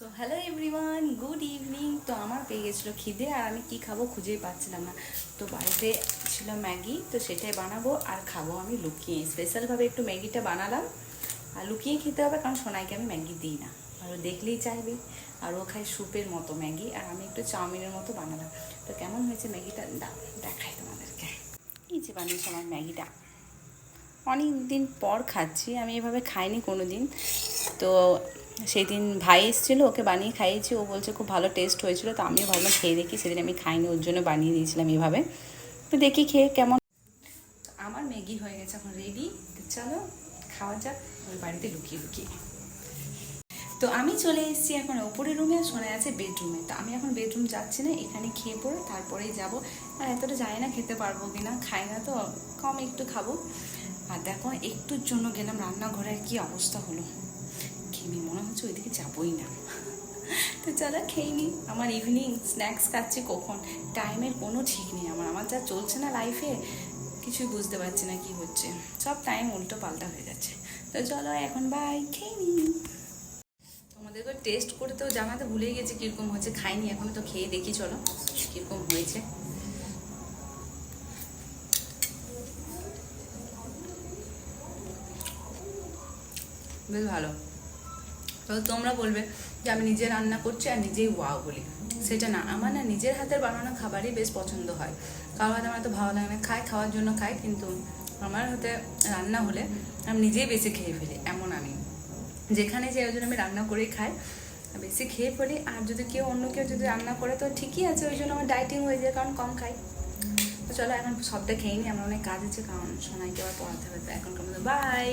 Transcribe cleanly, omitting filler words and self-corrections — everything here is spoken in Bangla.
So hello everyone, good evening. তো আমার পেয়ে গেছিলো খিদে আর আমি কি খাবো খুঁজেই পাচ্ছিলাম না। তো বাড়িতে ছিল ম্যাগি, তো সেটাই বানাবো আর খাবো আমি লুকিয়ে। স্পেশালভাবে একটু ম্যাগিটা বানালাম আর লুকিয়ে খেতে হবে, কারণ সোনাইকে আমি ম্যাগি দিই না, আর ও দেখলেই চাইবে। আর ও খায় স্যুপের মতো ম্যাগি, আর আমি একটু চাউমিনের মতো বানালাম। তো কেমন হয়েছে ম্যাগিটা দেখাই তোমাদেরকে। এই যে বানিয়েছি আমার ম্যাগিটা, অনেক দিন পর খাচ্ছি, আমি এভাবে খাইনি কোনো দিন। তো সেই দিন ভাই এসেছিলো, ওকে বানিয়ে খাইয়েছি, ও বলছে খুব ভালো টেস্ট হয়েছিল। তো আমিও ভাবলাম খেয়ে দেখি, সেদিন আমি খাইনি, ওর জন্য বানিয়ে দিয়েছিলাম এভাবে। তো দেখি খেয়ে কেমন। আমার ম্যাগি হয়ে গেছে এখন রেডি, চলো খাওয়া যাক ওই বাড়িতে লুকিয়ে লুকিয়ে। তো আমি চলে এসেছি এখন ওপরের রুমে, আর শোনা আছে বেডরুমে। তো আমি এখন বেডরুম যাচ্ছি না, এখানে খেয়ে পড়ে তারপরেই যাব। আর এতটা জানি না খেতে পারবো কিনা, খাই না তো, কম একটু খাবো। আর দেখো একটুর জন্য গেলাম রান্নাঘরের কি অবস্থা হলো, খেয়ে মনে হচ্ছে ওইদিকে যাবোই না। তো চলো খেয়ে নিই। আমার ইভিনিং স্ন্যাক্স খাচ্ছি কখন, টাইমের কোনো ঠিক নেই। আমার যা চলছে না লাইফে, কিছুই বুঝতে পারছি না কি হচ্ছে, সব টাইম উল্টো পাল্টা হয়ে যাচ্ছে। তো চলো এখন বাই, খেয়ে নিই। তোমাদেরকে টেস্ট করতেও জানাতে ভুলে গেছি কীরকম হয়েছে, খাইনি এখনো, তো খেয়ে দেখি চলো কীরকম হয়েছে। বেশ ভালো। তো তোমরা বলবে যে আমি নিজে রান্না করছি আর নিজেই ওয়াও বলি, সেটা না। আমার না নিজের হাতের বানানো খাবারই বেশ পছন্দ হয়। কারোর হাতে আমার তো ভালো লাগে না, খাওয়ার জন্য খাই, কিন্তু আমার হাতে রান্না হলে আমি নিজেই বেশি খেয়ে ফেলি, এমন আমি। যেখানে যে ওই জন্য আমি রান্না করেই খাই, বেশি খেয়ে ফেলি। আর যদি অন্য কেউ যদি রান্না করে তো ঠিকই আছে, ওই জন্য আমার ডাইটিং হয়ে যায়, কারণ কম খাই। তো চলো এখন সবটা খেয়ে নিই, আমার অনেক কাজ আছে, কারণ সোনাইকে আবার পড়াতে হবে। তো এখনকার মতো বাই।